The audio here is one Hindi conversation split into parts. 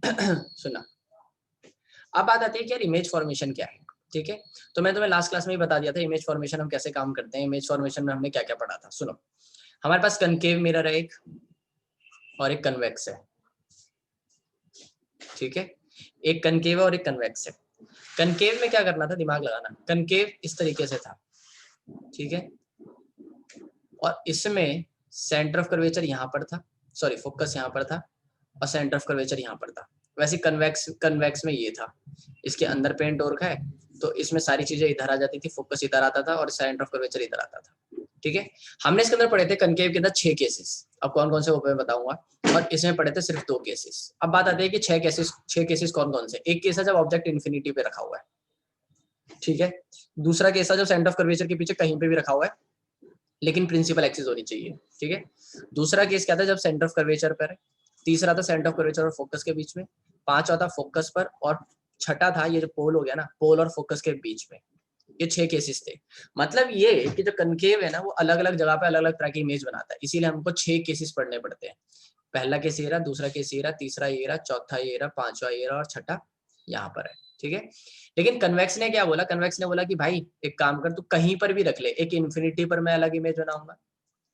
सुनना, अब बात आती है कि यार इमेज फॉर्मेशन क्या है। ठीक है, तो मैं तुम्हें लास्ट क्लास में ही बता दिया था इमेज फॉर्मेशन हम कैसे काम करते हैं। इमेज फॉर्मेशन में हमने क्या क्या पढ़ा था, सुनो। हमारे पास कनकेव मिरर है एक, और एक कन्वेक्स है। ठीक है, एक कनकेव है और एक कन्वेक्स है। कनकेव में क्या करना था, दिमाग लगाना। कनकेव इस तरीके से था, ठीक है, और इसमें सेंटर ऑफ कर्वेचर यहाँ पर था, सॉरी फोकस यहाँ पर था, और सेंटर ऑफ कर्वेचर यहाँ पर था। वैसे कन्वेक्स कन्वेक्स में ये था, इसके अंदर पेंट और है, तो इसमें सारी चीजें इधर आ जाती थी, फोकस इधर आता था और सेंटर ऑफ कर्वेचर इधर आता था। ठीक है, हमने इसके अंदर पढ़े थे कनकेव के अंदर 6 केसेस, अब कौन कौन से वो मैं बताऊंगा, और इसमें पढ़े थे सिर्फ 2 केसेस। अब बात आती है कि 6 केसेस कौन कौन से। एक केस है जब ऑब्जेक्ट इन्फिनिटी पे रखा हुआ है, ठीक है। दूसरा केस है जब सेंटर ऑफ कर्वेचर के पीछे कहीं पे भी रखा हुआ है, लेकिन प्रिंसिपल एक्सिस होनी चाहिए। ठीक है, दूसरा केस क्या था, जब सेंटर ऑफ कर्वेचर पर है। तीसरा था सेंटर ऑफ कर्वेचर और फोकस के बीच में। पांचवा था फोकस पर, और छठा था ये जो पोल हो गया ना, पोल और फोकस के बीच में। ये 6 केसेस थे। मतलब ये कि जो कनकेव है ना, वो अलग अलग जगह पे अलग अलग तरह की इमेज बनाता है, इसीलिए हमको 6 केसेस पढ़ने पड़ते हैं। पहला केस ये रहा, दूसरा केस ये रहा, तीसरा ये रहा, चौथा ये रहा, पांचवा ये रहा, और छठा यहाँ पर है। ठीक है, लेकिन कन्वेक्स ने क्या बोला, कन्वेक्स ने बोला कि भाई एक काम कर, तू कहीं पर भी रख ले, एक इन्फिनिटी पर मैं अलग इमेज बनाऊंगा,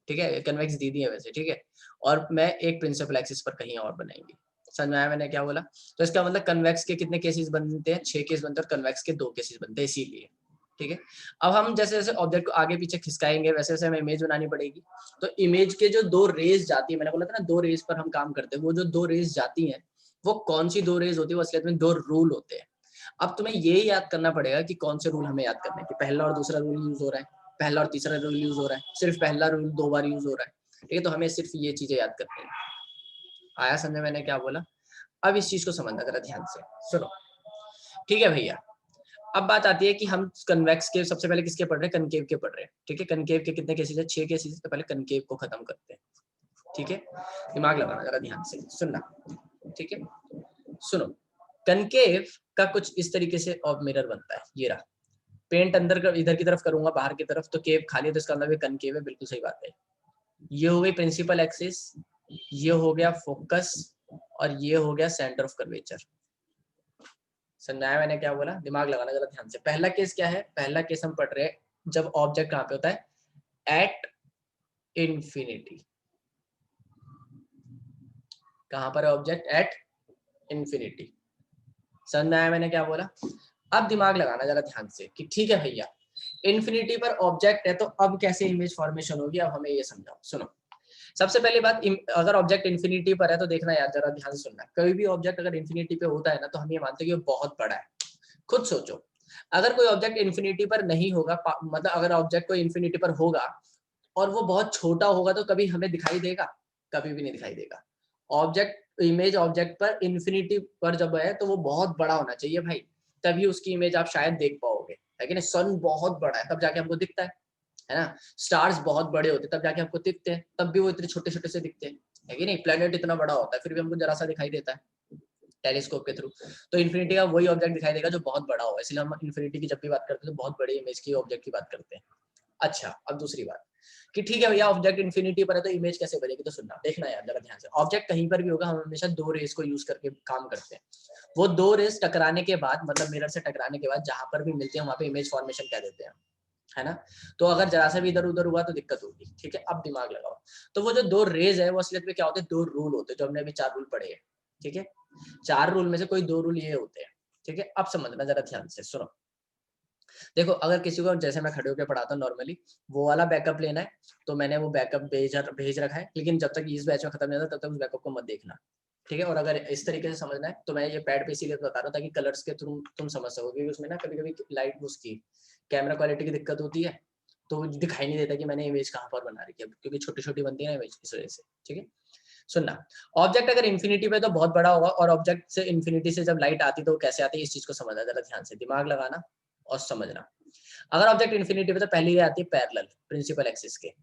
ठीक है, कन्वेक्स दीदी है वैसे, ठीक है, और मैं एक प्रिंसिपल एक्सिस पर कहीं और बनाएंगे। समझ में आया मैंने क्या बोला। तो इसका मतलब कन्वेक्स के कितने केसेस बनते हैं, 6 केस बनते हैं, और कन्वेक्स के 2 केसेस बनते हैं, इसीलिए। ठीक है, अब हम जैसे जैसे ऑब्जेक्ट को आगे पीछे खिसकाएंगे वैसे वैसे हमें इमेज बनानी पड़ेगी। तो इमेज के जो 2 रेज जाती है, मैंने बोला था ना 2 रेज पर हम काम करते हैं, वो जो 2 रेज जाती हैं, वो कौन सी 2 रेज होती है, वो असलियत में 2 रूल होते हैं। अब तुम्हें ये याद करना पड़ेगा कि कौन से रूल हमें याद करने हैं, कि पहला और दूसरा रूल यूज हो रहा है, पहला और तीसरा रूल यूज हो रहा है, सिर्फ पहला रूल 2 बार यूज हो रहा है। ठीक है, तो हमें सिर्फ ये चीजें याद करनी है। आया समझ, मैंने क्या बोला। अब इस चीज को समझना जरा ध्यान से, सुनो। ठीक है भैया, अब बात आती है कि हम कन्वेक्स के सबसे पहले किसके पढ़ रहे हैं, कनकेव के पढ़ रहे हैं। ठीक है, कनकेव के कितने केसेस है, 6 केसेस। तो पहले कनकेव को खत्म करते हैं। ठीक है, दिमाग लगाना जरा ध्यान से, सुनना। ठीक है, सुनो। कनकेव का कुछ इस तरीके से ऑफ मिरर बनता है, ये रहा। पेंट अंदर इधर की तरफ करूंगा, बाहर की तरफ, तो केव खाली है, तो इसका मतलब कनकेव है, बिल्कुल सही बात है। ये हो गई प्रिंसिपल एक्सिस, ये हो गया फोकस, और ये हो गया सेंटर ऑफ कर्वेचर। समझाया मैंने क्या बोला, दिमाग लगाना जरा ध्यान से। पहला केस क्या है, पहला केस हम पढ़ रहे हैं जब ऑब्जेक्ट कहां पे होता है, एट इंफिनिटी। कहां पर है ऑब्जेक्ट, एट इंफिनिटी। समझाया मैंने क्या बोला। अब दिमाग लगाना जरा ध्यान से कि ठीक है भैया, इंफिनिटी पर ऑब्जेक्ट है, तो अब कैसे इमेज फॉर्मेशन होगी, अब हमें ये समझाओ। सुनो, सबसे पहली बात, अगर ऑब्जेक्ट इन्फिनिटी पर है तो देखना यार, जरा ध्यान से सुनना। कोई भी ऑब्जेक्ट अगर इन्फिनिटी पे होता है ना, तो हम ये मानते हैं कि वो बहुत बड़ा है। खुद सोचो, अगर कोई ऑब्जेक्ट इन्फिनिटी पर नहीं होगा, मतलब अगर ऑब्जेक्ट कोई इन्फिनिटी पर होगा और वो बहुत छोटा होगा, तो कभी हमें दिखाई देगा, कभी भी नहीं दिखाई देगा। ऑब्जेक्ट इमेज ऑब्जेक्ट पर इन्फिनिटी पर जब है, तो वो बहुत बड़ा होना चाहिए भाई, तभी उसकी इमेज आप शायद देख पाओगे, है कि नहीं। सन बहुत बड़ा है तब जाके हमको दिखता है ना। स्टार्स बहुत बड़े होते तब जाके हमको दिखते हैं, तब भी वो इतने छोटे छोटे से दिखते हैं, है कि नहीं। प्लेनेट इतना बड़ा होता है फिर भी हमको जरा सा दिखाई देता है टेलीस्कोप के थ्रू। तो इन्फिनिटी का वही ऑब्जेक्ट दिखाई देगा जो बहुत बड़ा होगा, इसलिए हम इन्फिनिटी की जब भी बात करते हैं तो बहुत बड़ी इमेज की ऑब्जेक्ट की बात करते हैं। अच्छा, अब दूसरी बात कि ठीक है भैया, ऑब्जेक्ट इन्फिनिटी पर है तो इमेज कैसे बनेगी, तो सुनना, देखना यार जरा ध्यान से। ऑब्जेक्ट कहीं पर भी होगा, हम हमेशा 2 रेस को यूज करके काम करते हैं। वो 2 रेस टकराने के बाद, मतलब मिरर से टकराने के बाद जहां पर भी मिलते हैं वहां पे इमेज फॉर्मेशन कह देते हैं, है ना। तो अगर जरा सा भी इधर उधर हुआ तो दिक्कत होगी। ठीक है, अब दिमाग लगाओ। तो वो जो 2 रेज है, वो असलियत में क्या होते हैं, 2 रूल होते हैं, जो हमने अभी 4 रूल पढ़े हैं। ठीक है, 4 रूल में से कोई 2 रूल ये होते हैं। ठीक है, अब समझना जरा ध्यान से, सुनो। देखो, अगर किसी को जैसे मैं खड़े होकर पढ़ाता हूँ नॉर्मली, वो वाला बैकअप लेना है, तो मैंने वो बैकअप भेज रखा है, लेकिन जब तक इस बैच में खत्म नहीं होता तब तक उस बैकअप को मत देखना। ठीक है, और अगर इस तरीके से समझना है तो मैं ये पैड पे इसीलिए बता रहा हूँ ताकि कलर्स के थ्रू तुम समझ सको, क्योंकि उसमें ना कभी कभी लाइट उसकी कैमरा क्वालिटी की दिक्कत होती है, तो दिखाई नहीं देता कि मैंने इमेज कहाँ पर बना रखी है, क्योंकि छोटी छोटी बनती है ना इमेज, इस वजह से। ठीक है, सुनना। ऑब्जेक्ट अगर इन्फिनिटी पे तो बहुत बड़ा होगा, और ऑब्जेक्ट से इन्फिनिटी से जब लाइट आती तो वो कैसे आती है, इस चीज को समझना जरा ध्यान से, दिमाग लगाना और समझना। अगर ऑब्जेक्ट इन्फिनिटी पे तो पहली रे आती है पैरेलल प्रिंसिपल एक्सिस के।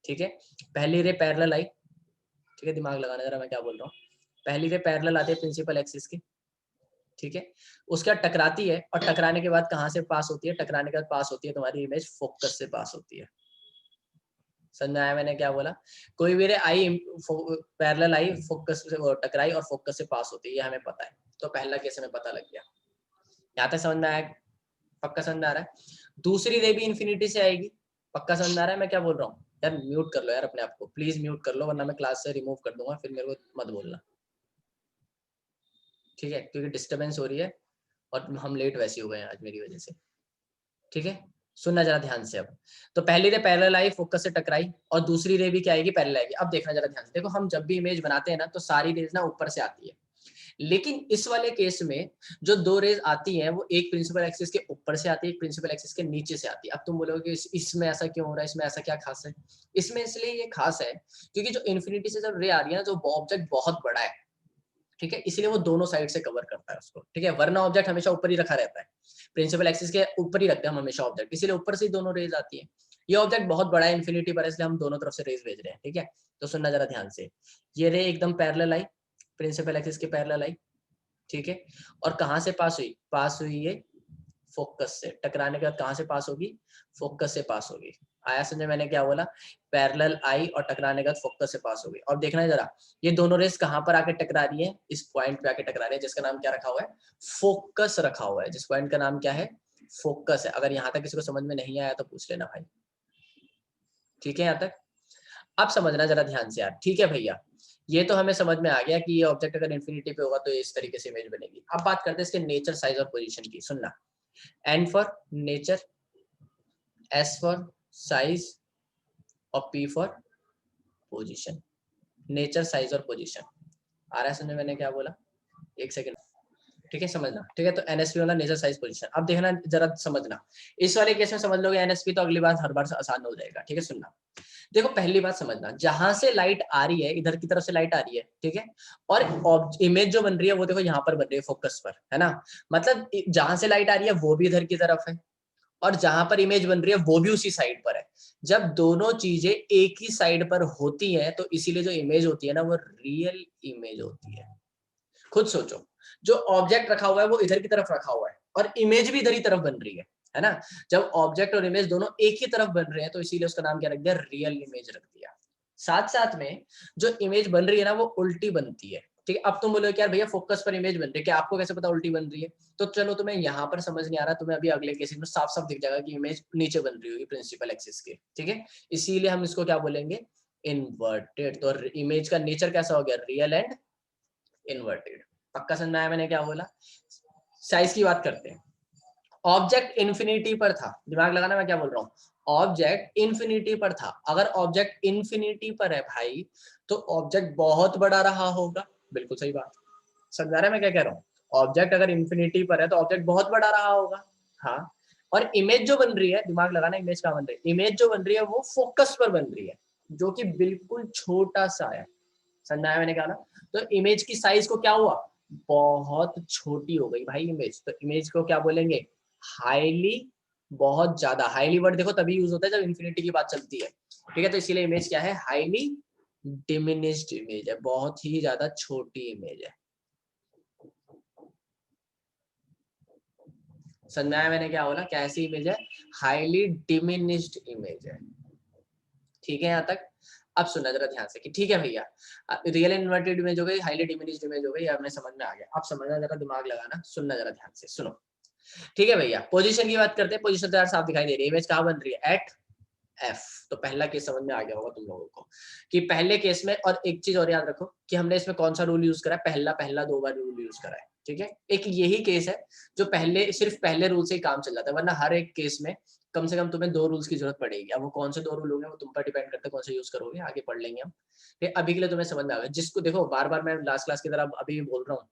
ठीक है, पहली रे पैरेलल आई। ठीक है, दिमाग लगाना जरा मैं क्या बोल रहा हूँ। पहली रे पैरेलल आती है प्रिंसिपल एक्सिस की। ठीक है, उसके बाद टकराती है, और टकराने के बाद कहाँ से पास होती है, टकराने के बाद पास होती है तुम्हारी इमेज फोकस से पास होती है। समझ में आया मैंने क्या बोला? कोई भी रे आई पैरेलल आई फोकस से टकराई और फोकस से पास होती है, ये हमें पता है। तो पहला केस हमें पता लग गया। यहाँ तक समझ में आया? पक्का समझ में आ रहा है? दूसरी रे भी इन्फिनिटी से आएगी। पक्का समझ में आ रहा है मैं क्या बोल रहा हूँ? यार म्यूट कर लो यार अपने आप को, प्लीज म्यूट कर लो, वरना मैं क्लास से रिमूव कर दूंगा, फिर मेरे को मत बोलना, ठीक है? क्योंकि डिस्टर्बेंस हो रही है और हम लेट वैसे हो गए हैं आज मेरी वजह से, ठीक है? सुनना जरा ध्यान से। अब तो पहली रे पैरेलल आई फोकस से टकराई और दूसरी रे भी क्या आएगी? पैरेलल आएगी। अब देखना जरा ध्यान से, देखो हम जब भी इमेज बनाते हैं ना तो सारी रेज ना ऊपर से आती है, लेकिन इस वाले केस में जो दो रेज आती हैं वो एक प्रिंसिपल एक्सिस के ऊपर से आती है, एक प्रिंसिपल एक्सिस के नीचे से आती है। अब तुम बोलोगे कि इसमें ऐसा क्यों हो रहा है, इसमें ऐसा क्या खास है? इसमें इसलिए ये खास है क्योंकि जो इन्फिनिटी से जब रे आ रही है ना, जो ऑब्जेक्ट बहुत बड़ा है, ठीक है, इसलिए वो दोनों साइड से कवर करता है उसको, ठीक है? वरना ऑब्जेक्ट हमेशा ऊपर ही रखा रहता है, प्रिंसिपल एक्सिस के ऊपर ही रखते हैं हम हमेशा ऑब्जेक्ट, इसीलिए ऊपर से ही दोनों रेज आती है। ये ऑब्जेक्ट बहुत बड़ा है इन्फिनिटी पर, इसलिए हम दोनों तरफ से रेज भेज रहे हैं, ठीक है? तो सुनना जरा ध्यान से, ये रे एकदम पैरेलल आई, प्रिंसिपल एक्सिस के पैरेलल आई, ठीक है? और कहाँ से पास हुई? पास हुई ये फोकस से, टकराने के बाद कहाँ से पास होगी? फोकस से पास होगी। आया समझे मैंने क्या बोला? पैरेलल आई और टकराने के बाद फोकस से पास होगी। और देखना है जरा, ये दोनों रेस कहाँ पर आके टकरा रही है? इस पॉइंट पे आके टकरा रही है, जिसका नाम क्या रखा हुआ है? फोकस रखा हुआ है। जिस पॉइंट का नाम क्या है? फोकस है। अगर यहाँ तक किसी को समझ में नहीं आया तो पूछ लेना भाई, ठीक है? यहाँ तक अब समझना जरा ध्यान से यार, ठीक है भैया? ये तो हमें समझ में आ गया कि ये ऑब्जेक्ट अगर इन्फिनिटी पे होगा तो इस तरीके से इमेज बनेगी। अब बात करते हैं इसके नेचर, साइज और पोजीशन की। सुनना, N for nature, S for size और P for position. Nature, size और पोजीशन आ रहा है समझ में मैंने क्या बोला? एक सेकंड, ठीक है? समझना, ठीक है? तो एनएसपी वाला नेचर, साइज, पोजीशन। अब देखना जरा, समझना, इस वाले केस में समझ लोगे एनएसपी तो अगली बार हर बार आसान हो जाएगा, ठीक है? सुनना, देखो पहली बात समझना, जहां से लाइट आ रही है, इधर की तरफ से लाइट आ रही है, ठीक है? और इमेज जो बन रही है वो देखो यहाँ पर बन रही है फोकस पर, है ना? मतलब जहां से लाइट आ रही है वो भी इधर की तरफ है और जहां पर इमेज बन रही है वो भी उसी साइड पर है। जब दोनों चीजें एक ही साइड पर होती हैं तो इसीलिए जो इमेज होती है ना वो रियल इमेज होती है। खुद सोचो, जो ऑब्जेक्ट रखा हुआ है वो इधर की तरफ रखा हुआ है और इमेज भी इधर ही तरफ बन रही है ना? जब ऑब्जेक्ट और इमेज दोनों एक ही तरफ बन रहे हैं तो इसीलिए उसका नाम क्या रख दिया? रियल इमेज रख दिया। साथ साथ में जो इमेज बन रही है ना वो उल्टी बनती है, ठीक है? अब तुम बोलोगे कि यार भैया फोकस पर इमेज बन रही है, क्या आपको कैसे पता उल्टी बन रही है? तो चलो तुम्हें यहाँ पर समझ नहीं आ रहा, तुम्हें अभी अगले केस में साफ साफ दिख जाएगा कि इमेज नीचे बन रही होगी प्रिंसिपल एक्सिस के, ठीक है? इसीलिए हम इसको क्या बोलेंगे? इन्वर्टेड। तो इमेज का नेचर कैसा हो गया? Real and inverted. पक्का समझ में आया मैंने क्या बोला? साइज की बात करते हैं। ऑब्जेक्ट इन्फिनिटी पर था, दिमाग लगाना मैं क्या बोल रहा हूँ? ऑब्जेक्ट इन्फिनिटी पर था। अगर ऑब्जेक्ट इन्फिनिटी पर है भाई तो ऑब्जेक्ट बहुत बड़ा रहा होगा। बिल्कुल सही बात, समझ आ रहा है मैं क्या कह रहा हूँ? ऑब्जेक्ट अगर इन्फिनिटी पर है तो ऑब्जेक्ट बहुत बड़ा रहा होगा। हाँ, और इमेज जो बन रही है, दिमाग लगाना, इमेज कहाँ बन रही है? इमेज जो बन रही है वो फोकस पर बन रही है, जो कि बिल्कुल छोटा सा है। समझ आया मैंने कहा ना? तो इमेज की साइज को क्या हुआ? बहुत छोटी हो गई भाई इमेज। तो इमेज को क्या बोलेंगे? हाईली, बहुत ज्यादा। हाईली वर्ड देखो तभी यूज होता है जब इन्फिनिटी की बात चलती है, ठीक है? तो इसीलिए इमेज क्या है? हाईली डिमिनिश्ड इमेज है, बहुत ही ज्यादा छोटी इमेज है। समझ में आया मैंने क्या बोला? कैसी इमेज है? हाईली डिमिनिश्ड इमेज है, ठीक है? यहाँ तक अब सुनना जरा ध्यान से कि ठीक है भैया, रियल इन्वर्टेड इमेज हो गई, हाईली डिमिनिश्ड इमेज हो गई, हमें समझ में आ गया। अब समझना जरा, दिमाग लगाना, सुनना जरा ध्यान से, सुनो, ठीक है भैया? पोजीशन की बात करते हैं। पोजीशन तो यार साफ दिखाई दे रही है, इमेज कहाँ बन रही है? At F. तो पहला केस समझ में आ गया होगा तुम लोगों को कि पहले केस में, और एक चीज और याद रखो कि हमने इसमें कौन सा रूल यूज करा है? पहला पहला दो बार रूल यूज करा है, ठीक है? एक यही केस है जो पहले, सिर्फ पहले रूल से ही काम चल जाता है, वरना हर एक केस में कम से कम तुम्हें दो रूल्स की जरूरत पड़ेगी। अब वो कौन से दो रूल होंगे वो तुम पर डिपेंड करता है, कौन सा यूज करोगे, आगे पढ़ लेंगे हम। अभी के लिए तुम्हें समझ में आ गया। जिसको देखो, बार बार मैं लास्ट क्लास की तरह अभी भी बोल रहा हूँ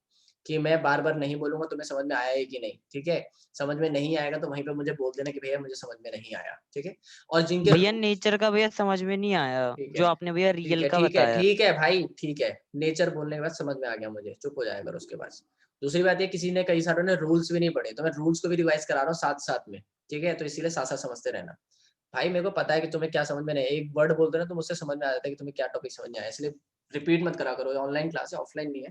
कि मैं बार बार नहीं बोलूंगा तुम्हें समझ में आया है कि नहीं, ठीक है? समझ में नहीं आएगा तो वहीं पे मुझे बोल देना कि भैया मुझे समझ में नहीं आया, ठीक है? और जिनके भैया नेचर का भैया समझ में नहीं आया, ठीक है, जो आपने भैया ठीक रियल है, का ठीक है, बताया। ठीक है भाई, ठीक है। नेचर बोलने के बाद समझ में आ गया मुझे, चुप हो जाया करो उसके बाद। दूसरी बात है, किसी ने, कई सारों ने रूल्स भी नहीं पढ़े, तो मैं रूल्स को भी रिवाइज करा रहा हूँ साथ साथ में, ठीक है? तो इसीलिए साथ साथ समझते रहना भाई। मेरे को पता है कि तुम्हें क्या समझ में नहीं, एक वर्ड बोलते ना तो मुझसे समझ में आ जाता है कि तुम्हें क्या टॉपिक समझ में आया, इसलिए रिपीट मत करा करो। ऑनलाइन क्लास है, ऑफलाइन नहीं है,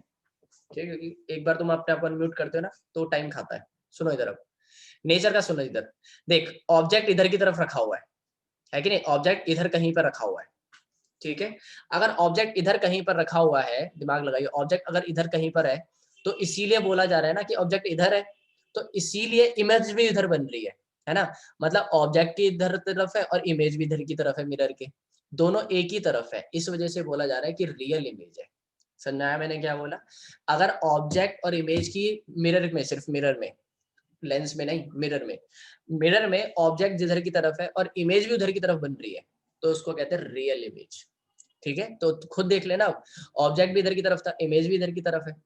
ठीक है? क्योंकि एक बार तुम अपने आप को अनम्यूट करते हो ना तो टाइम खाता है। सुनो इधर, अब नेचर का सुनो इधर। देख, ऑब्जेक्ट इधर की तरफ रखा हुआ है, है कि नहीं, ऑब्जेक्ट इधर कहीं पर रखा हुआ है, ठीक है। अगर ऑब्जेक्ट इधर कहीं पर रखा हुआ है, दिमाग लगाइए, ऑब्जेक्ट अगर इधर कहीं पर है तो इसीलिए बोला जा रहा है ना कि ऑब्जेक्ट इधर है, तो इसीलिए इमेज भी इधर बन रही है ना। मतलब ऑब्जेक्ट की इधर तरफ है और इमेज भी इधर की तरफ है, मिरर के दोनों एक ही तरफ है, इस वजह से बोला जा रहा है कि रियल इमेज है। समझा आया मैंने क्या बोला? अगर ऑब्जेक्ट और इमेज की मिरर में, सिर्फ मिरर में, लेंस में नहीं, मिरर में ऑब्जेक्ट जिधर की तरफ है और इमेज भी उधर की तरफ बन रही है, तो उसको कहते हैं रियल इमेज, ठीक है। तो खुद देख लेना, ऑब्जेक्ट भी इधर की तरफ था, इमेज भी इधर की तरफ है,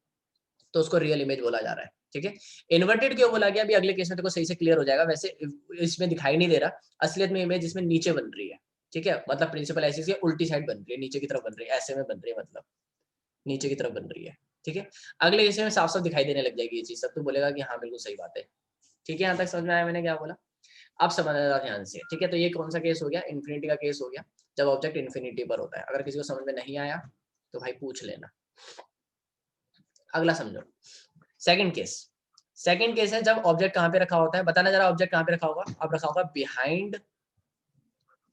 तो उसको रियल इमेज बोला जा रहा है, ठीक है। इन्वर्टेड क्यों बोला गया, अभी अगले केस में देखो सही से क्लियर हो जाएगा। वैसे इसमें दिखाई नहीं दे रहा, असलियत में इमेज इसमें नीचे बन रही है, ठीक है। मतलब प्रिंसिपल एक्सिस की उल्टी साइड बन रही है, नीचे की तरफ बन रही है, ऐसे में बन रही है, मतलब नीचे की तरफ बन रही है, ठीक है। अगले केस में साफ साफ दिखाई देने लग जाएगी ये चीज, सब तो बोलेगा कि हाँ बिल्कुल सही बात है, ठीक है। यहाँ तक समझ में आया मैंने क्या बोला? अब समझना ध्यान से, ठीक है। तो ये कौन सा केस हो गया? इन्फिनिटी का केस हो गया, जब ऑब्जेक्ट इन्फिनिटी पर होता है। अगर किसी को समझ में नहीं आया तो भाई पूछ लेना। अगला समझो, सेकंड केस। सेकंड केस है जब ऑब्जेक्ट कहाँ पे रखा होता है, बताना जरा ऑब्जेक्ट कहाँ पे रखा होगा? अब रखा होगा behind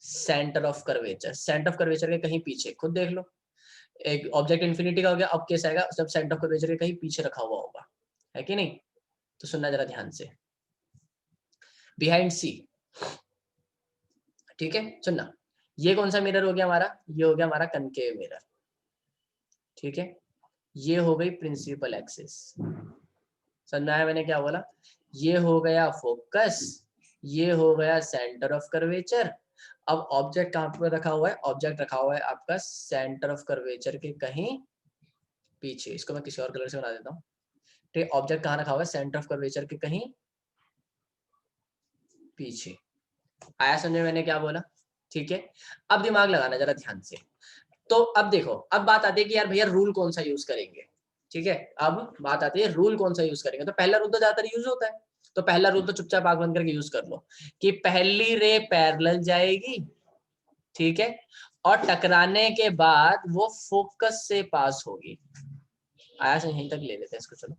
centre of curvature, centre of curvature के कहीं पीछे, खुद देख लो। एक ऑब्जेक्ट इन्फिनिटी का हो गया, अब केस आएगा जब सेंटर ऑफ कर्वेचर के कहीं पीछे रखा हुआ होगा, है कि नहीं? तो सुनना जरा ध्यान से, बिहाइंड सी, ठीक है। सुनना, ये कौन सा मिरर हो गया हमारा? ये हो गया हमारा कनकेव मिरर, ठीक है। ये हो गई प्रिंसिपल एक्सिस, समझ आया मैंने क्या बोला? ये हो गया फोकस, ये हो गया सेंटर ऑफ कर्वेचर। अब ऑब्जेक्ट कहाँ पर रखा हुआ है? ऑब्जेक्ट रखा हुआ है आपका सेंटर ऑफ कर्वेचर के कहीं पीछे। इसको मैं किसी और कलर से बना देता हूँ, ठीक है। ऑब्जेक्ट कहाँ रखा हुआ है? सेंटर ऑफ कर्वेचर के कहीं पीछे। आया समझ में मैंने क्या बोला? ठीक है। अब दिमाग लगाना जरा ध्यान से। तो अब देखो, अब बात आती है कि यार भैया रूल कौन सा यूज करेंगे, ठीक है। अब बात आती है रूल कौन सा यूज करेंगे। तो पहला रूल तो ज्यादातर यूज होता है, तो पहला रूल तो चुपचाप आंख बंद करके यूज कर लो कि पहली रे पैरेलल जाएगी, ठीक है, और टकराने के बाद वो फोकस से पास होगी। आया से यहीं तक ले लेते हैं इसको, चलो।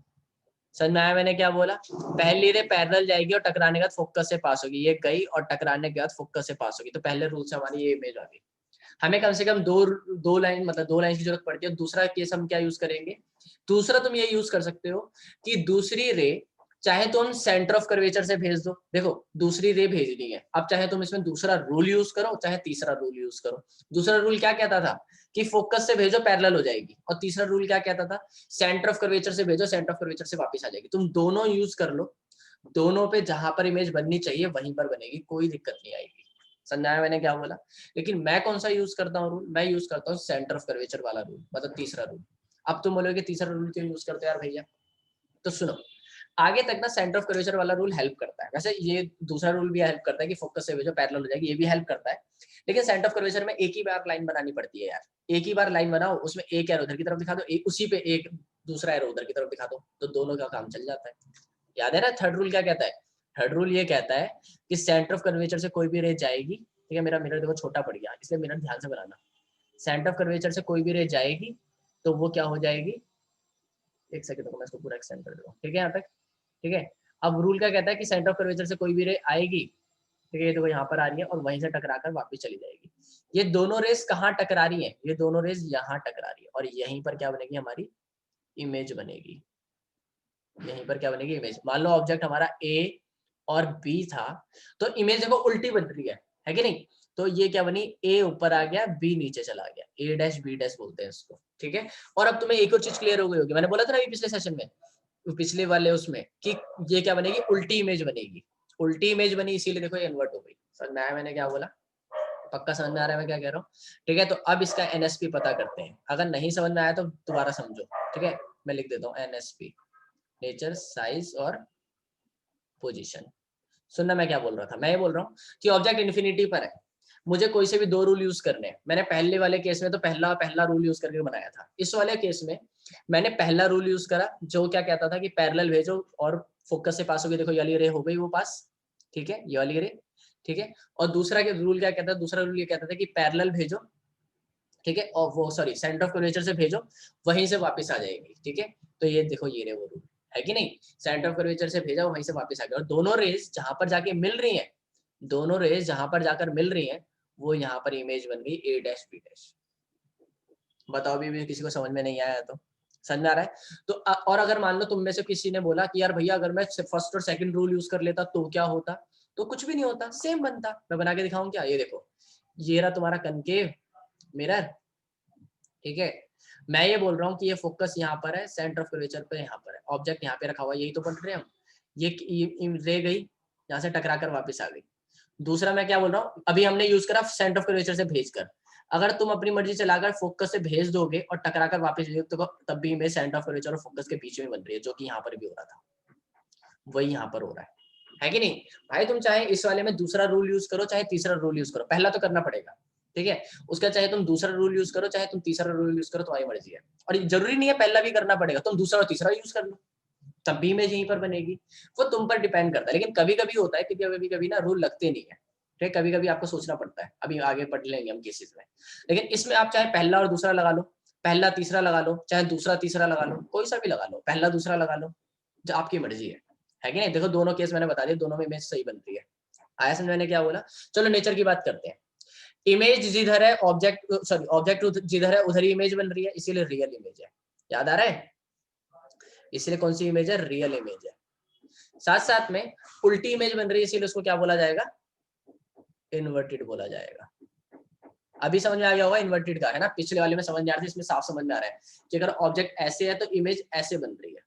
समझ में आया मैंने क्या बोला? पहली रे पैरेलल जाएगी और टकराने के बाद फोकस से पास होगी, ये गई और टकराने के बाद फोकस से पास होगी, तो पहले रूल से हमारी ये इमेज आ गई। हमें कम से कम दो लाइन, मतलब दो लाइन की जरूरत पड़ती है। दूसरा केस हम क्या यूज करेंगे? दूसरा तुम ये यूज कर सकते हो कि दूसरी रे चाहे तुम सेंटर ऑफ कर्वेचर से भेज दो। देखो दूसरी रे भेजनी है, अब चाहे तुम इसमें दूसरा रूल यूज करो चाहे तीसरा रूल यूज करो। दूसरा रूल क्या कहता था कि फोकस से भेजो पैरेलल हो जाएगी, और तीसरा रूल क्या कहता था? सेंटर ऑफ कर्वेचर से भेजो, सेंटर ऑफ कर्वेचर से वापस आ जाएगी। तुम दोनों यूज कर लो, दोनों पे जहां पर इमेज बननी चाहिए वहीं पर बनेगी, कोई दिक्कत नहीं आएगी। समझाया मैंने क्या बोला? लेकिन मैं कौन सा यूज करता हूँ रूल? मैं यूज करता हूँ सेंटर ऑफ कर्वेचर वाला रूल, मतलब तीसरा रूल। अब तुम बोलोगे तीसरा रूल क्यों यूज करते हो यार भैया? तो सुनो, आगे तक ना सेंटर ऑफ कर्वेचर वाला रूल हेल्प करता है। वैसे ये दूसरा रूल भी हेल्प करता है कि फोकस से भेजो पैरेलल हो जाएगी, ये भी हेल्प करता है। लेकिन सेंटर ऑफ कर्वेचर में एक ही बार लाइन बनानी पड़ती है यार, एक ही बार लाइन बनाओ, उसमें एक एरो उधर की तरफ दिखा दो, एक उसी पे एक दूसरा एरो उधर की तरफ दिखा दो, तो दोनों का काम चल जाता है। याद है ना थर्ड रूल क्या कहता है? थर्ड रूल ये कहता है कि सेंटर ऑफ कर्वेचर से कोई भी रे जाएगी, ठीक है। मेरा मिरर देखो छोटा पड़ गया, इसलिए मिरर ध्यान से बनाना। सेंटर ऑफ कर्वेचर से कोई भी रे जाएगी तो वो क्या हो जाएगी? एक सेकंड को मैं इसको पूरा एक्सटेंड कर दूंगा, ठीक है यहाँ तक, ठीक है। अब रूल क्या कहता है कि सेंटर ऑफ कर्वेचर से कोई भी रे आएगी, ठीक है, ये देखो यहाँ पर आ रही है और वहीं से टकरा कर वापस चली जाएगी। ये दोनों रेस कहाँ टकरा रही है? ये दोनों रेस यहाँ टकरा रही है, और यहीं पर क्या बनेगी? हमारी इमेज बनेगी। यहीं पर क्या बनेगी? इमेज। मान लो ऑब्जेक्ट हमारा ए और बी था, तो इमेज देखो उल्टी बन रही है कि नहीं? तो ये क्या बनी? ए ऊपर आ गया, बी नीचे चला गया, ए डैश बी डैश बोलते हैं इसको, ठीक है। और अब तुम्हें एक और चीज क्लियर हो गई होगी, मैंने बोला था ना पिछले सेशन में, पिछले वाले उसमें, कि ये क्या बनेगी? उल्टी इमेज बनेगी। उल्टी इमेज बनी इसीलिए देखो ये इन्वर्ट हो गई। समझ में आया मैंने क्या बोला? पक्का समझ में आ रहा है मैं क्या कह रहा हूँ? ठीक है। तो अब इसका एनएसपी पता करते हैं, अगर नहीं समझ में आया तो दोबारा समझो, ठीक है। मैं लिख देता हूँ एनएसपी, नेचर, साइज और पोजीशन। सुनना मैं क्या बोल रहा था? मैं ये बोल रहा हूँ कि ऑब्जेक्ट इन्फिनिटी पर है, मुझे कोई से भी दो रूल यूज करने हैं। मैंने पहले वाले केस में तो पहला पहला रूल यूज करके बनाया था, इस वाले केस में मैंने पहला रूल यूज करा जो क्या कहता था कि पैरेलल भेजो और फोकस से पास होगी। देखो ये वाली रे हो गई वो पास, ठीक है, ये वाली रे, ठीक है। और दूसरा के रूल क्या कहता था? दूसरा रूल ये कहता था कि पैरेलल भेजो, ठीक है, और वो सॉरी सेंटर ऑफ कर्वेचर से भेजो, वहीं से वापस आ जाएगी, ठीक है। तो ये देखो ये रे वो रूल है कि नहीं? सेंटर ऑफ कर्वेचर से भेजा, वहीं से वापस आ गया, और दोनों रेस जहां पर जाके मिल रही हैं, दोनों रेस जहां पर जाकर मिल रही हैं वो यहाँ पर इमेज बन गई ए डैश बी डैश। बताओ भी किसी को समझ में नहीं आया तो समझ में आ रहा है? तो और अगर मान लो तुम में से किसी ने बोला कि यार भैया अगर मैं फर्स्ट और सेकंड रूल यूज कर लेता तो क्या होता, तो कुछ भी नहीं होता, सेम बनता। मैं बना के दिखाऊं क्या? ये देखो, ये रहा तुम्हारा कनकेव मिरर, ठीक है। मैं ये बोल रहा हूँ कि ये फोकस यहाँ पर है, सेंटर ऑफ कर्वेचर पे यहाँ पर है, ऑब्जेक्ट यहाँ पे रखा हुआ है, यही तो बन रहे हैं हम। ये रे गई यहाँ से टकरा कर वापस आ गई। दूसरा मैं क्या बोल रहा हूँ, अभी हमने यूज करा सेंटर ऑफ कर्वेचर से भेजकर, अगर तुम अपनी मर्जी चलाकर फोकस से भेज दोगे और टकरा कर वापस भेजोगे तो तब भी इमेज सेंटर ऑफ कर्वेचर और फोकस के बीच में बन रही है, जो कि यहाँ पर भी हो रहा था, वही यहाँ पर हो रहा है कि नहीं भाई? तुम चाहे इस वाले में दूसरा रूल यूज करो, चाहे तीसरा रूल यूज करो, पहला तो करना पड़ेगा, ठीक है। उसका चाहे तुम दूसरा रूल यूज करो, चाहे तुम तीसरा रूल यूज करो, तुम्हारी मर्जी है। और जरूरी नहीं है पहला भी करना पड़ेगा, तुम दूसरा और तीसरा यूज कर लो, तब भी इमेज यहीं पर बनेगी। वो तुम पर डिपेंड करता है। लेकिन कभी कभी होता है कि कभी कभी ना रूल लगते नहीं है, ठीक, कभी कभी आपको सोचना पड़ता है, अभी आगे पढ़ लेंगे हम केसेस में। लेकिन इसमें आप चाहे पहला और दूसरा लगा लो, पहला तीसरा लगा लो, चाहे दूसरा तीसरा लगा लो, कोई सा भी लगा लो, पहला दूसरा लगा लो, जो आपकी मर्जी है कि नहीं? देखो दोनों केस मैंने बता दिया, दोनों में इमेज सही बनती है। आया समझ? मैंने क्या बोला? चलो नेचर की बात करते हैं। इमेज जिधर है ऑब्जेक्ट, सॉरी ऑब्जेक्ट जिधर है उधर ही इमेज बन रही है, इसीलिए रियल इमेज है। याद आ रहा है? इसलिए कौन सी इमेज है? रियल इमेज है। साथ साथ में उल्टी इमेज बन रही है, इसीलिए उसको क्या बोला जाएगा? इन्वर्टेड बोला जाएगा। अभी समझ में आ गया होगा इन्वर्टेड का, है ना? पिछले वाले में समझ नहीं आ रहा था, इसमें साफ समझ में आ रहा है कि अगर ऑब्जेक्ट ऐसे है तो इमेज ऐसे बन रही है।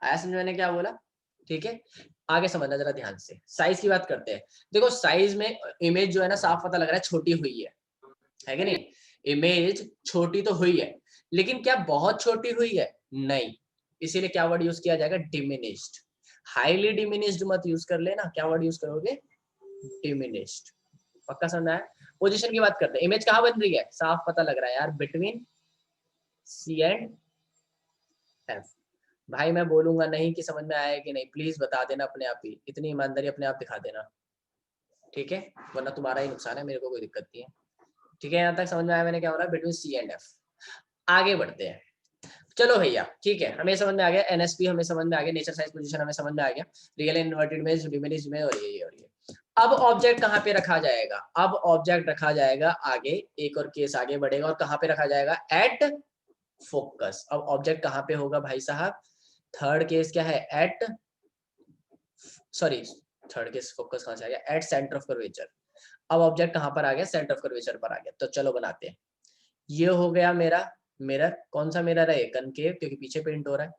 आया समझ? मैंने क्या बोला? ठीक है, आगे समझना जरा ध्यान से। साइज की बात करते हैं। देखो साइज में इमेज जो है ना, साफ पता लग रहा है छोटी हुई है कि नहीं? इमेज छोटी तो हुई है, लेकिन क्या बहुत छोटी हुई है? नहीं। इसीलिए क्या वर्ड यूज किया जाएगा? डिमिनिश्ड। हाईली डिमिनिश्ड मत यूज कर लेना, क्या वर्ड यूज करोगे? डिमिनिश्ड। पक्का समझ आया? पोजीशन की बात करते हैं। इमेज कहाँ बन रही है? साफ पता लग रहा है यार, बिटवीन सी एंड एफ। भाई मैं बोलूंगा नहीं कि समझ में आया कि नहीं, प्लीज बता देना अपने आप ही, इतनी ईमानदारी अपने आप दिखा देना, ठीक है? वरना तुम्हारा ही नुकसान है, मेरे को कोई दिक्कत नहीं है, ठीक है? यहाँ तक समझ में आया मैंने क्या हो रहा है? Between C and F. आगे बढ़ते हैं। चलो भैया ठीक है, हमें समझ में आ गया, एनएसपी हमें समझ में आ गया, नेचर साइज पोजीशन हमें समझ में आ गया, real inverted image, diminished image, और ये। अब ऑब्जेक्ट कहाँ पे रखा जाएगा? अब ऑब्जेक्ट रखा जाएगा आगे, एक और केस आगे बढ़ेगा, और कहाँ पे रखा जाएगा? At focus. अब ऑब्जेक्ट कहाँ पे होगा भाई साहब? थर्ड केस क्या है? At, sorry third case focus कहाँ से आ गया? At centre of curvature. अब ऑब्जेक्ट कहाँ पर आ गया? सेंटर ऑफ कर्वेचर पर आ गया। तो चलो बनाते हैं। ये हो गया मेरा मिरर। कौन सा मिरर है? कनकेव, क्योंकि पीछे प्रिंट हो रहा है,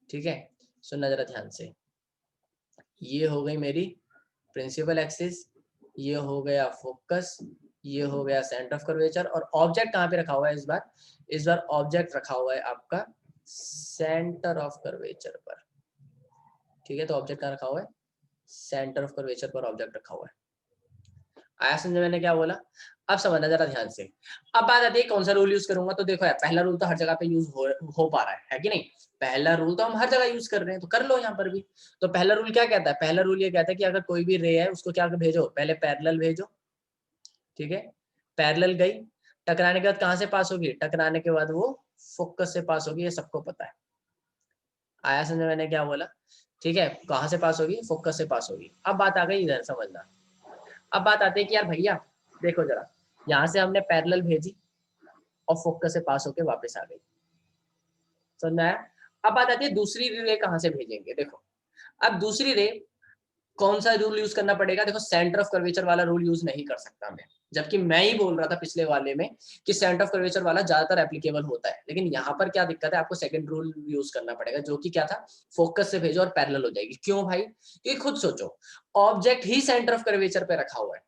ठीक है। सुनना जरा ध्यान से। ये हो गई मेरी प्रिंसिपल एक्सिस, ये हो गया फोकस, ये हो गया सेंटर ऑफ कर्वेचर। और ऑब्जेक्ट कहाँ पे रखा हुआ है इस बार? इस बार ऑब्जेक्ट रखा हुआ है आपका सेंटर ऑफ कर्वेचर पर, ठीक है। तो ऑब्जेक्ट कहाँ रखा हुआ है? सेंटर ऑफ कर्वेचर पर ऑब्जेक्ट रखा हुआ है। आया समझ? मैंने क्या बोला? अब समझना जरा ध्यान से। अब बात आती है कौन सा रूल यूज करूंगा। तो देखो यार, पहला रूल तो हर जगह पे यूज हो पा रहा है कि नहीं? पहला रूल तो हम हर जगह यूज कर रहे हैं, तो कर लो यहाँ पर भी। तो पहला रूल क्या कहता है? पहला रूल ये कहता है कि अगर कोई भी रे है उसको क्या भेजो? पहले पैरेलल भेजो, ठीक है। पैरेलल गई, टकराने के बाद कहाँ से पास होगी? टकराने के बाद वो फोकस से पास होगी, ये सबको पता है। आया समझ? मैंने क्या बोला? ठीक है, कहाँ से पास होगी? फोकस से पास होगी। अब बात आ गई इधर, समझना। अब बात आती है कि यार भैया देखो जरा, यहाँ से हमने पैरेलल भेजी और फोकस से पास होके वापस आ गई, समझ आया? अब बात आती है दूसरी रे कहाँ से भेजेंगे। देखो अब दूसरी रे कौन सा रूल यूज करना पड़ेगा? देखो सेंटर ऑफ कर्वेचर वाला रूल यूज नहीं कर सकता मैं, जबकि मैं ही बोल रहा था पिछले वाले में कि सेंटर ऑफ कर्वेचर वाला ज्यादातर एप्लीकेबल होता है। लेकिन यहाँ पर क्या दिक्कत है? आपको सेकंड रूल यूज करना पड़ेगा, जो कि क्या था? फोकस से भेजो और पैरेलल हो जाएगी। क्यों भाई? क्योंकि खुद सोचो, object he centre of curvature पे रखा हुआ है,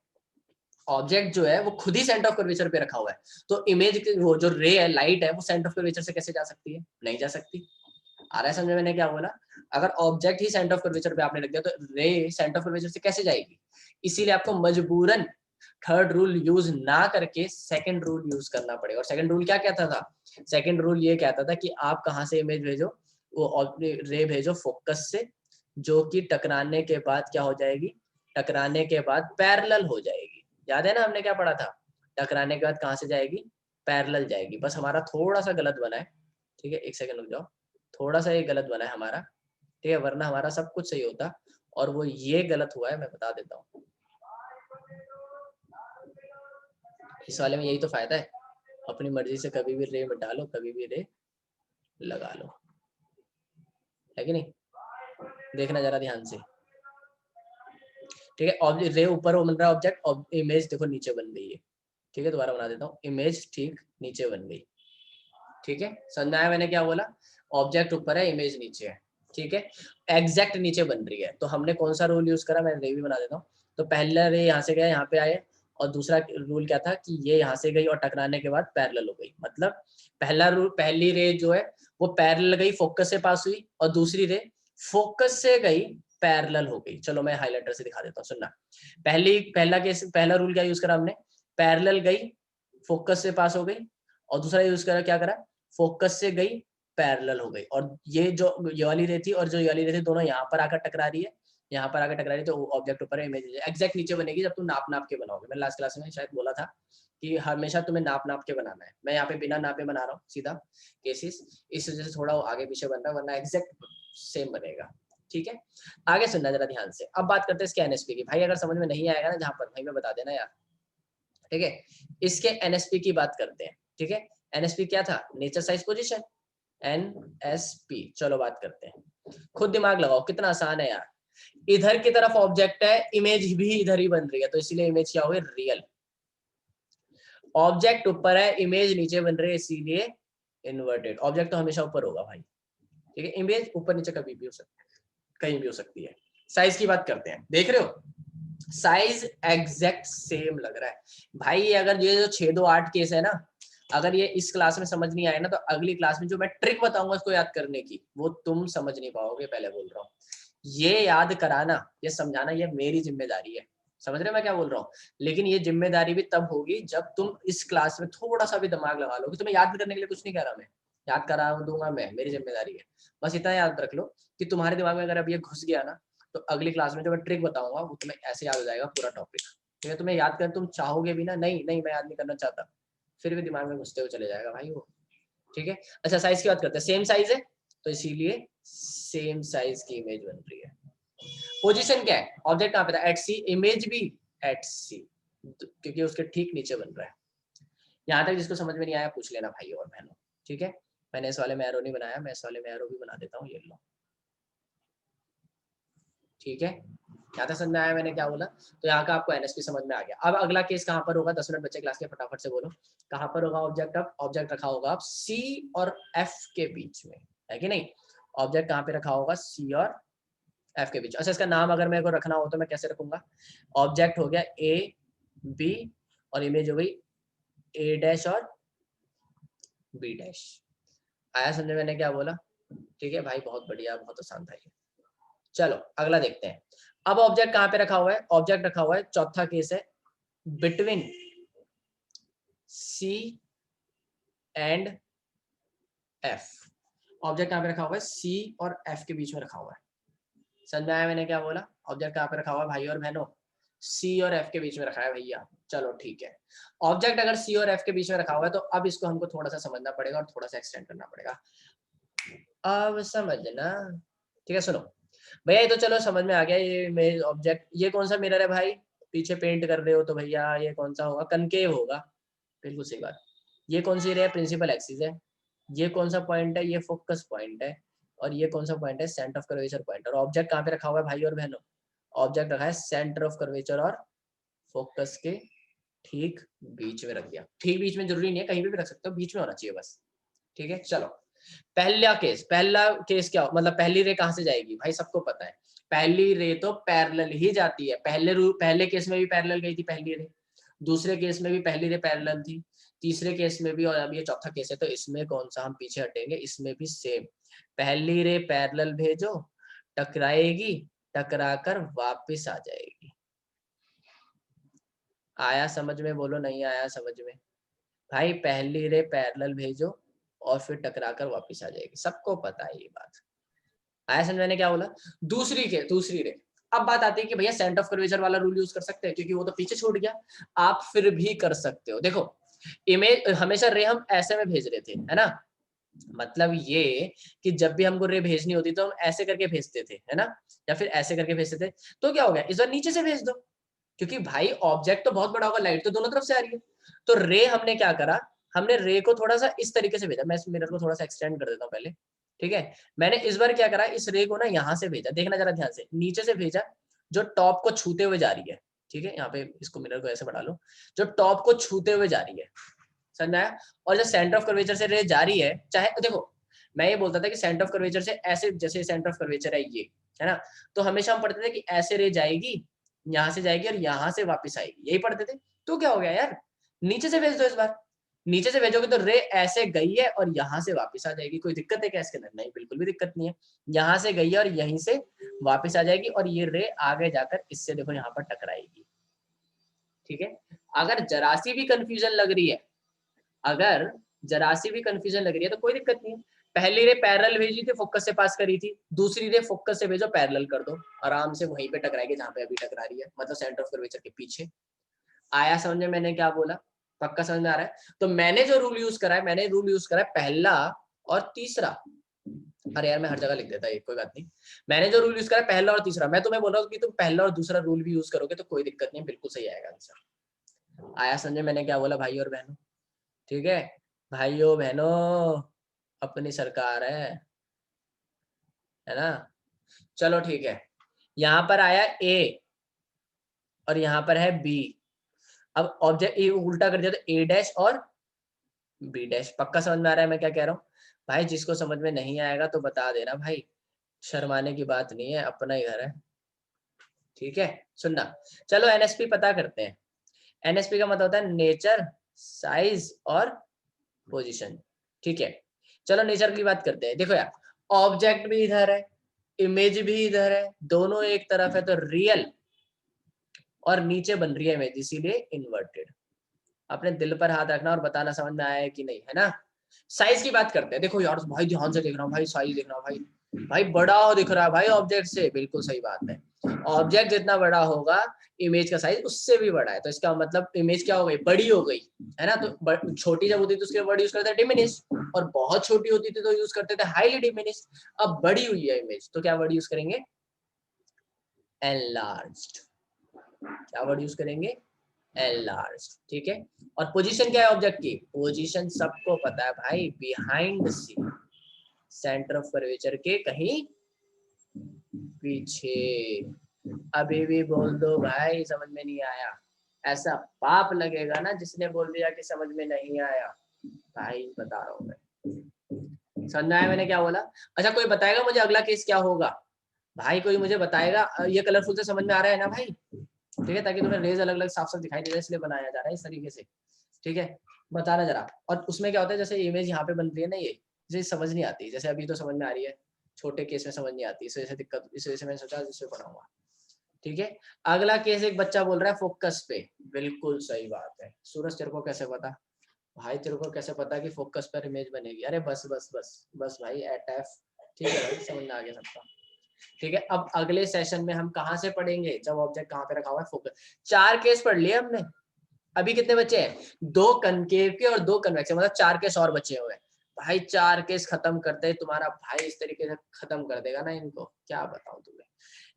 ऑब्जेक्ट जो है वो खुद ही सेंटर ऑफ कर्वेचर पे रखा हुआ है, तो इमेज वो जो रे है, लाइट है, वो सेंटर ऑफ कर्वेचर से कैसे जा सकती है? नहीं जा सकती। आ रहा है समझ? मैंने क्या बोला? अगर object he centre of curvature पे आपने रख दिया तो रे सेंटर ऑफ कर्वेचर से कैसे जाएगी? इसीलिए आपको मजबूरन थर्ड रूल यूज ना करके सेकंड रूल यूज करना पड़ेगा। और सेकंड रूल क्या कहता था? सेकंड रूल ये कहता था कि आप कहां से इमेज भेजो? वो रे भेजो फोकस से, जो कि टकराने के बाद क्या हो जाएगी? टकराने के बाद पैरेलल हो जाएगी। याद है ना हमने क्या पढ़ा था? टकराने के बाद कहां से जाएगी? पैरेलल जाएगी। बस हमारा थोड़ा सा गलत बना है, ठीक है, एक सेकंड रुक जाओ, थोड़ा सा ये गलत बना है हमारा, ठीक है, वरना हमारा सब कुछ सही होता। और वो ये गलत हुआ है, मैं बता देता हूँ। इस वाले में यही तो फायदा है, अपनी मर्जी से कभी भी रे मिटा लो, कभी भी रे लगा लो, है कि नहीं? देखना जरा ध्यान से, ठीक है। ऑब्जेक्ट रे ऊपर वो बन रहा है ऑब्जेक्ट, इमेज देखो नीचे बन गई है, ठीक है। दोबारा बना देता हूँ, इमेज ठीक नीचे बन गई, ठीक है। समझ आया मैंने क्या बोला? ऑब्जेक्ट ऊपर है, इमेज नीचे है, ठीक है। एग्जैक्ट नीचे बन रही है, तो हमने कौन सा रूल यूज करा, मैं रे भी बना देता हूँ। तो पहला रे यहाँ से गया, यहाँ पे आए, और दूसरा रूल क्या था कि ये यहाँ से गई और टकराने के बाद पैरेलल हो गई। मतलब पहला रूल, पहली रे जो है वो पैरेलल गई, फोकस से पास हुई, और दूसरी रे फोकस से गई, पैरेलल हो गई। चलो मैं हाईलाइटर से दिखा देता हूँ, सुनना। पहला रूल क्या यूज करा हमने, पैरेलल गई, फोकस से पास हो गई, और दूसरा यूज करा, क्या करा, फोकस से गई, पैरेलल हो गई। और ये वाली रे थी और जो ये वाली रे थी, दोनों यहाँ पर आकर टकरा रही है, यहाँ पर आकर टकरा रही है, तो ऑब्जेक्ट ऊपर है, इमेज एग्जैक्ट नीचे बनेगी जब तुम नाप नाप के बनाओगे। मैंने लास्ट क्लास में शायद बोला था कि हमेशा तुम्हें नाप नाप के बनाना है। मैं यहाँ पे बिना नापे बना रहा हूँ सीधा केसेस, इस वजह से थोड़ा आगे पीछे बन रहा है, वरना एग्जैक्ट सेम बनेगा, ठीक है। आगे सुनना जरा ध्यान से। अब बात करते हैं इसके एनएसपी की। भाई अगर समझ में नहीं आएगा ना जहाँ पर, भाई मैं बता देना यार, ठीक है। इसके एनएसपी की बात करते हैं, ठीक है। एनएसपी क्या था, नेचर साइज पोजीशन, एनएसपी। चलो बात करते हैं, खुद दिमाग लगाओ, कितना आसान है यार। इधर की तरफ ऑब्जेक्ट है, इमेज भी इधर ही बन रही है, तो इसीलिए इमेज क्या हुई, रियल। ऑब्जेक्ट ऊपर है, इमेज नीचे बन रही है, इसीलिए इन्वर्टेड। ऑब्जेक्ट तो हमेशा ऊपर होगा भाई, ठीक है। इमेज ऊपर नीचे कभी भी हो सकती है, कहीं भी हो सकती है। साइज की बात करते हैं, देख रहे हो साइज एग्जैक्ट सेम लग रहा है भाई। अगर ये जो 628 केस है ना, अगर ये इस क्लास में समझ नहीं आए ना, तो अगली क्लास में जो मैं ट्रिक बताऊंगा इसको याद करने की, वो तुम समझ नहीं पाओगे, पहले बोल रहा हूँ। ये याद कराना, ये समझाना, ये मेरी जिम्मेदारी है, समझ रहे हो मैं क्या बोल रहा हूँ। लेकिन ये जिम्मेदारी भी तब होगी जब तुम इस क्लास में थोड़ा सा भी दिमाग लगा लोगे। तुम्हें याद करने के लिए कुछ नहीं कह रहा मैं, याद करा दूंगा मैं, मेरी जिम्मेदारी है। बस इतना याद रख लो कि तुम्हारे दिमाग में अगर अब ये घुस गया ना, तो अगली क्लास में जो मैं ट्रिक बताऊंगा वो तुम्हें ऐसे याद हो जाएगा पूरा टॉपिक, ठीक है। तुम्हें याद कर, तुम चाहोगे भी ना, नहीं नहीं मैं याद नहीं करना चाहता, फिर भी दिमाग में घुसते हुए चले जाएगा भाई वो, ठीक है। अच्छा साइज की बात करते हैं, सेम साइज है तो इसीलिए सेम साइज की इमेज बन रही है। पोजीशन क्या है, ऑब्जेक्ट कहाँ पे था, एट सी, इमेज भी एट सी, क्योंकि उसके ठीक नीचे बन रहा है। यहाँ तक जिसको समझ में नहीं आया पूछ लेना भाई और बहनों, ठीक है। मैंने इस वाले में एरो नहीं बनाया, मैं इस वाले में एरो भी बना देता हूँ, ये लो, ठीक है। यहाँ तक समझ में आया मैंने क्या बोला, तो यहाँ का आपको एनएसपी समझ में आ गया। अब अगला केस कहाँ पर होगा, 10 मिनट बच्चे क्लास के, फटाफट से बोलो कहाँ पर होगा ऑब्जेक्ट। अब ऑब्जेक्ट रखा होगा आप सी और एफ के बीच में, है कि नहीं। ऑब्जेक्ट कहाँ पे रखा होगा, सी और एफ के बीच। अच्छा इसका नाम अगर मेरे को रखना हो तो मैं कैसे रखूंगा, ऑब्जेक्ट हो गया ए बी और इमेज हो गई ए डैश और बी डैश। आया समझे मैंने क्या बोला, ठीक है भाई, बहुत बढ़िया, बहुत आसान था ये। चलो अगला देखते हैं। अब ऑब्जेक्ट कहाँ पे रखा हुआ है, ऑब्जेक्ट रखा हुआ है, चौथा केस है, between C and F. Object कहाँ पे रखा हुआ है, सी और एफ के बीच में रखा हुआ है। समझ में आया मैंने क्या बोला, ऑब्जेक्ट कहाँ पे रखा हुआ है भाई और बहनों, सी और एफ के बीच में रखा है भैया। चलो ठीक है, ऑब्जेक्ट अगर सी और एफ के बीच में रखा हुआ है, तो अब इसको हमको थोड़ा सा समझना पड़ेगा और थोड़ा सा एक्सटेंड करना पड़ेगा। अब समझना, ठीक है। सुनो भैया, ये तो चलो समझ में आ गया, ये मेरे ऑब्जेक्ट, ये कौन सा मिरर है भाई, पीछे पेंट कर रहे हो तो भैया ये कौन सा होगा, कनकेव होगा, बिल्कुल सही बात। ये कौन सी रे, प्रिंसिपल एक्सिस है। ये कौन सा पॉइंट है, ये फोकस पॉइंट है। और ये कौन सा पॉइंट है, सेंटर ऑफ कर्वेचर पॉइंट। और ऑब्जेक्ट कहाँ पे रखा हुआ है भाई और बहनों, ऑब्जेक्ट रखा है सेंटर ऑफ कर्वेचर और फोकस के ठीक बीच में रख दिया। ठीक बीच में जरूरी नहीं है, कहीं भी रख सकते हो, बीच में होना चाहिए बस, ठीक है। चलो पहला केस क्या, मतलब पहली रे कहाँ से जाएगी भाई, सबको पता है पहली रे तो पैरेलल ही जाती है। पहले केस में भी पैरेलल गई थी पहली रे, दूसरे केस में भी पहली रे पैरेलल थी, तीसरे केस में भी, और अब ये चौथा केस है, तो इसमें कौन सा हम पीछे हटेंगे, इसमें भी सेम, पहली रे पैरेलल भेजो, टकराएगी, टकरा कर वापिस आ जाएगी। आया समझ में, बोलो नहीं आया समझ में भाई, पहली रे पैरेलल भेजो और फिर टकरा कर वापिस आ जाएगी, सबको पता है ये बात। आया समझ मैंने क्या बोला। दूसरी रे, अब बात आती है कि भैया सेंटर ऑफ कर्वेचर वाला रूल यूज कर सकते हैं, क्योंकि वो तो पीछे छूट गया। आप फिर भी कर सकते हो, देखो इमेज हमेशा रे हम ऐसे में भेज रहे थे, है ना। मतलब ये कि जब भी हमको रे भेजनी होती तो हम ऐसे करके भेजते थे, है ना, या फिर ऐसे करके भेजते थे। तो क्या हो गया, इस बार नीचे से भेज दो, क्योंकि भाई ऑब्जेक्ट तो बहुत बड़ा होगा, लाइट तो दोनों तरफ से आ रही है। तो रे हमने क्या करा, हमने रे को थोड़ा सा इस तरीके से भेजा। मैं इस मिरर को थोड़ा सा एक्सटेंड कर देता हूँ पहले, ठीक है। मैंने इस बार क्या करा, इस रे को ना यहाँ से भेजा, देखना जरा ध्यान से, नीचे से भेजा जो टॉप को छूते हुए जा रही है, ठीक है। यहाँ पे इसको मिरर को ऐसे बढ़ा लो, जो टॉप को छूते हुए जा रही है, समझ आया। और जो सेंटर ऑफ कर्वेचर से रे जा रही है, चाहे देखो मैं ये बोलता था कि सेंटर ऑफ कर्वेचर से ऐसे, जैसे सेंटर ऑफ कर्वेचर है ये, है ना, तो हमेशा हम पढ़ते थे कि ऐसे रे जाएगी, यहाँ से जाएगी और यहाँ से वापस आएगी, यही पढ़ते थे। तो क्या हो गया यार, नीचे से भेज दो इस बार, नीचे से भेजोगे तो रे ऐसे गई है और यहाँ से वापस आ जाएगी। कोई दिक्कत है क्या इसके अंदर? नहीं, बिल्कुल भी दिक्कत नहीं है। यहाँ से गई है और यहीं से वापस आ जाएगी और ये रे आगे जाकर इससे देखो यहाँ पर टकराएगी, ठीक है। अगर जरा सी भी कंफ्यूजन लग रही है, अगर जरा सी भी कंफ्यूजन लग रही है तो कोई दिक्कत नहीं है। पहली रे पैरेलल भेजी थी, फोकस से पास करी थी, दूसरी रे फोकस से भेजो, पैरेलल कर दो, आराम से वहीं पे टकराएगी जहां पे अभी टकरा रही है, मतलब सेंटर ऑफ कर्वेचर के पीछे। आया समझ में मैंने क्या बोला? पक्का समझ में आ रहा है? तो मैंने जो रूल यूज करा है, मैंने रूल यूज करा है पहला और तीसरा। अरे यार मैं हर जगह लिख देता है, कोई बात नहीं। मैंने जो रूल यूज करा है पहला और तीसरा, मैं तुम्हें बोल रहा हूँ कि तुम पहला और दूसरा रूल भी यूज करोगे तो कोई दिक्कत नहीं, बिल्कुल सही आएगा आंसर। आया समझे मैंने क्या बोला भाई और बहनों? ठीक है भाइयों बहनों, अपनी सरकार है ना। चलो ठीक है, यहाँ पर आया ए और यहाँ पर है बी। अब ऑब्जेक्ट ए उल्टा कर दिया तो ए डैश और बी डैश। पक्का समझ में आ रहा है मैं क्या कह रहा हूँ? भाई जिसको समझ में नहीं आएगा तो बता देना भाई, शर्माने की बात नहीं है, अपना ही घर है, ठीक है। सुनना, चलो एनएसपी पता करते हैं। एनएसपी का मतलब होता है नेचर, साइज और पोजीशन, ठीक है। चलो नेचर की बात करते हैं। देखो यार, ऑब्जेक्ट भी इधर है, इमेज भी इधर है, दोनों एक तरफ है, तो रियल और नीचे बन रही है इमेज, इसीलिए इन्वर्टेड। अपने दिल पर हाथ रखना और बताना समझ में आया है कि नहीं, है ना। साइज की बात करते हैं। देखो यार भाई ध्यान से देख रहा हूँ भाई, साइज देख रहा हूँ भाई, भाई बड़ा हो दिख रहा है भाई ऑब्जेक्ट से, बिल्कुल सही बात है। ऑब्जेक्ट जितना बड़ा होगा इमेज का साइज उससे भी बड़ा है, तो इसका मतलब इमेज क्या हो गई, बड़ी हो गई, है ना। तो छोटी जब होती थी तो उसके वर्ड यूज करते थे डिमिनिश, और बहुत छोटी होती थी तो यूज करते थे हाईली डिमिनिश। अब बड़ी हुई है इमेज तो क्या वर्ड यूज करेंगे, एनलार्ज्ड। क्या वर्ड यूज करेंगे, एनलार्ज्ड, ठीक है। और पोजीशन क्या है ऑब्जेक्ट की, पोजीशन सबको पता है भाई, behind C, centre of curvature के कहीं पीछे। अभी भी बोल दो भाई समझ में नहीं आया, ऐसा पाप लगेगा ना जिसने बोल दिया कि समझ में नहीं आया। भाई बता रहा हूँ मैं, समझ में आया मैंने क्या बोला? अच्छा कोई बताएगा मुझे अगला केस क्या होगा? भाई कोई मुझे बताएगा? ये कलरफुल से समझ में आ रहा है ना भाई? ठीक है, ताकि तुम्हें रेज अलग अलग साफ साफ दिखाई दे, इसलिए बनाया जा रहा है इस तरीके से, ठीक है। बताना जरा। और उसमें क्या होता है, जैसे इमेज यहाँ पे बनती है ना, ये जैसे समझ नहीं आती, जैसे अभी तो समझ में आ रही है, छोटे केस में समझ नहीं आती, इस वजह से दिक्कत, इस वजह से मैंने सोचा इससे पढ़ाऊंगा, ठीक है। अगला केस एक बच्चा बोल रहा है फोकस पे, बिल्कुल सही बात है। सूरज तेरे को कैसे पता? भाई तेरे को कैसे पता कि फोकस पर इमेज बनेगी? अरे बस बस बस बस भाई एट एफ, ठीक है भाई समझ में आ गया सबका, ठीक है। अब अगले सेशन में हम कहाँ से पढ़ेंगे, जब ऑब्जेक्ट कहाँ पे रखा हुआ है, फोकस। 4 केस पढ़ लिए हमने, अभी कितने बचे हैं, 2 कनकेव के और 2 कन्वेक्स, मतलब 4 केस और बचे हुए हैं। भाई 4 केस खत्म करते हैं, तुम्हारा भाई इस तरीके से खत्म कर देगा ना इनको, क्या बताऊं तुम्हें।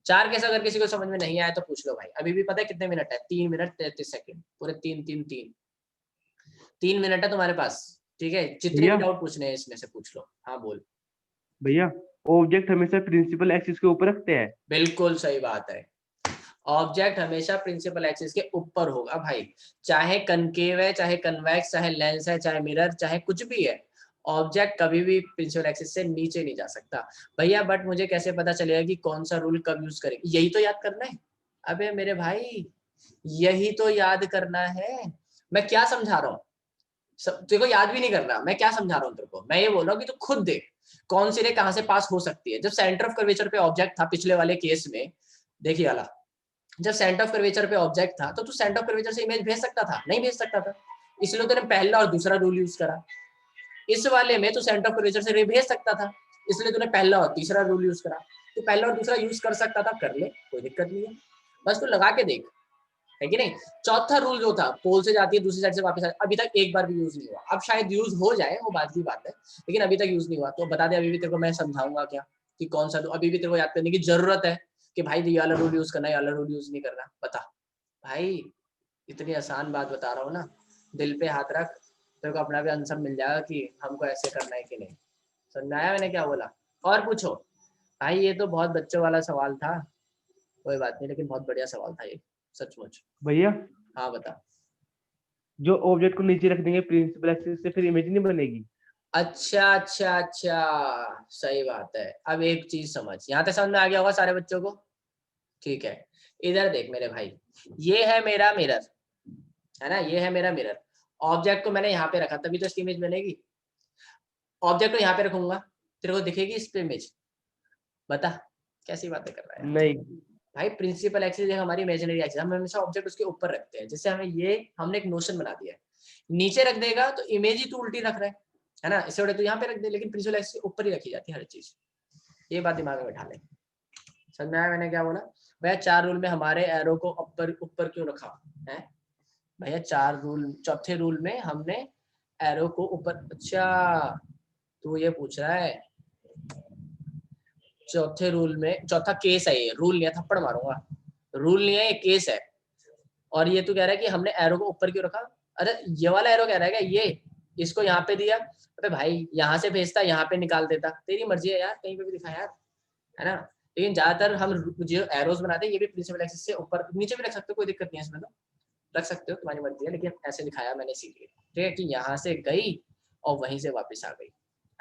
4 केस अगर किसी को समझ में नहीं आया तो पूछ लो भाई। अभी भी पता है कितने मिनट है, 3 मिनट 33 सेकंड, पूरे 3 मिनट है तुम्हारे पास, ठीक है। जितने भी डाउट पूछने हैं इसमें से पूछ लो। हाँ बोल भैया, ऑब्जेक्ट हमेशा प्रिंसिपल एक्सिस के ऊपर रखते हैं। बिल्कुल सही बात है, ऑब्जेक्ट हमेशा प्रिंसिपल एक्सिस के ऊपर होगा भाई, चाहे कनकेव है, चाहे कन्वेक्स, चाहे लेंस है, चाहे मिरर, चाहे कुछ भी है, ऑब्जेक्ट कभी भी प्रिंसिपल एक्सिस से नीचे नहीं जा सकता भैया। बट मुझे कैसे पता चलेगा कि कौन सा रूल कब यूज करेंगे? यही तो याद करना है। अबे मेरे भाई यही तो याद करना है। मैं क्या समझा रहा हूँ, तेरे को याद भी नहीं कर रहा, मैं क्या समझा रहा हूँ तेरे को? मैं ये बोल रहा हूँ कि तू खुद देख कौन सी रे कहाँ से पास हो सकती है। जब सेंटर ऑफ कर्वेचर पे ऑब्जेक्ट था पिछले वाले केस में, देखिए वाला, जब सेंटर ऑफ कर्वेचर पे ऑब्जेक्ट था तो तू सेंटर ऑफ कर्वेचर से इमेज भेज सकता था? नहीं भेज सकता था, इसलिए तूने पहला और दूसरा रूल यूज करा। इस वाले में तू सेंटर ऑफ कर्वेचर से रे भेज सकता था, इसलिए तूने पहला और तीसरा रूल यूज करा। तू पहला और दूसरा यूज कर सकता था, कर ले, कोई दिक्कत नहीं है, बस तू लगा के देख, है कि नहीं। चौथा रूल जो था, पोल से जाती है दूसरी साइड से वापस आती, अभी तक एक बार भी यूज नहीं हुआ। अब शायद यूज हो जाए, वो बात की बात है, लेकिन अभी तक यूज नहीं हुआ। तो बता दे अभी भी तेरे को मैं समझाऊंगा क्या कि कौन सा, अभी भी तेरे को याद करने की जरूरत है कि भाई ये वाला रूल यूज करना है, ये वाला रूल यूज नहीं करना, बता भाई इतनी आसान बात बता रहा हूँ ना, दिल पे हाथ रख, तेरे को अपना भी आंसर मिल जाएगा कि हमको ऐसे करना है कि नहीं। समझ में आया मैंने क्या बोला? और पूछो भाई, ये तो बहुत बच्चों वाला सवाल था, कोई बात नहीं, लेकिन बहुत बढ़िया सवाल था ये, सचमुच। भैया हाँ बता। जो ऑब्जेक्ट को नीचे रख देंगे प्रिंसिपल एक्सिस से, फिर इमेज नहीं बनेगी? अच्छा अच्छा अच्छा, सही बात है। अब एक चीज समझ, यहाँ तक समझ में आ गया होगा सारे बच्चों को? ठीक है, इधर देख मेरे भाई, ये है मेरा मिरर, है ना, ये है मेरा मिरर। ऑब्जेक्ट को मैंने यहाँ पे रखा, तभी तो इसकी इमेज बनेगी। ऑब्जेक्ट को यहाँ पे रखूंगा, तेरे को दिखेगी इस पे इमेज? बता, कैसी बातें कर रहा है यार। नहीं। भाई प्रिंसिपल एक्सिस है हमारी इमेजिनरी एक्सिस, हम हमेशा ऑब्जेक्ट उसके ऊपर रखते हैं। जैसे हमें ये, हमने एक नोशन बना दिया है, नीचे रख देगा तो इमेज ही तू उल्टी रख रहा है ना, इससे बड़े तो यहाँ पे रख दे, लेकिन प्रिंसिपल एक्सिस ऊपर ही रखी जाती है हर चीज। ये बात दिमाग में बैठा ले। समझ में आया मैंने क्या बोला? भैया 4 रूल में हमारे एरो को ऊपर ऊपर क्यों रखा है? भैया 4 रूल, चौथे रूल में हमने एरो को ऊपर, अच्छा तू ये पूछ रहा है, चौथे रूल में, चौथा केस है ये, रूल नहीं है, थप्पड़ मारूंगा, रूल नहीं है ये, केस है। और ये तू कह रहा है कि हमने एरो को ऊपर क्यों रखा? अरे ये वाला एरो कह रहा है क्या ये, इसको यहाँ पे दिया, अरे भाई यहाँ से भेजता, यहाँ पे निकाल देता, तेरी मर्जी है यार, कहीं पे भी दिखा यार, है ना। लेकिन ज्यादातर हम जो एरोस बनाते हैं ये भी प्रिंसिपल एक्सिस से ऊपर नीचे भी रख सकते हो, कोई दिक्कत नहीं है इसमें, तो रख सकते हो, तुम्हारी मर्जी है, लेकिन ऐसे दिखाया मैंने इसीलिए, ठीक है, कि यहाँ से गई और वहीं से वापस आ गई,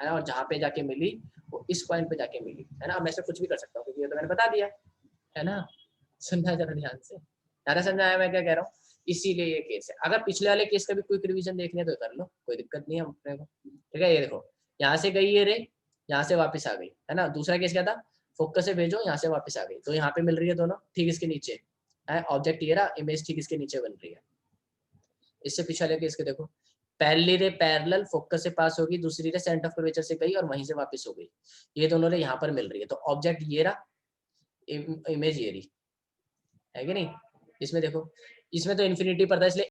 है ना, और जहाँ पे जाके मिली वो इस पॉइंट पे जाके मिली, है ना। अब मैं इसमें कुछ भी कर सकता हूँ क्योंकि ये तो मैंने बता दिया, है ना। सुनना जरा ध्यान से, ज़्यादा समझ आया मैं क्या कह रहा हूँ? इसीलिए ये केस है। अगर पिछले वाले केस का भी क्विक रिवीजन देखने तो कर लो, कोई दिक्कत नहीं है अपने को, ठीक है। ये देखो, यहाँ से गई ये रे, यहाँ से वापस आ गई, है ना। दूसरा केस क्या था? फोकस से भेजो, यहाँ से वापस आ गई, तो यहाँ पे मिल रही है दोनों ठीक इसके नीचे, है ऑब्जेक्ट ये रहा, इमेज ठीक इसके नीचे बन रही है। इससे पीछे वाले केस के देखो, पहली रे पैरेलल फोकस से पास होगी, दूसरी रे सेंटर ऑफ कर्वेचर से गई और वहीं से वापस हो गई, ये दोनों रे यहाँ पर मिल रही है, तो ऑब्जेक्ट ये रहा, इमेज ये रही, है कि नहीं। इसमें देखो, इसमें तो इन्फिनिटी पर था, इसलिए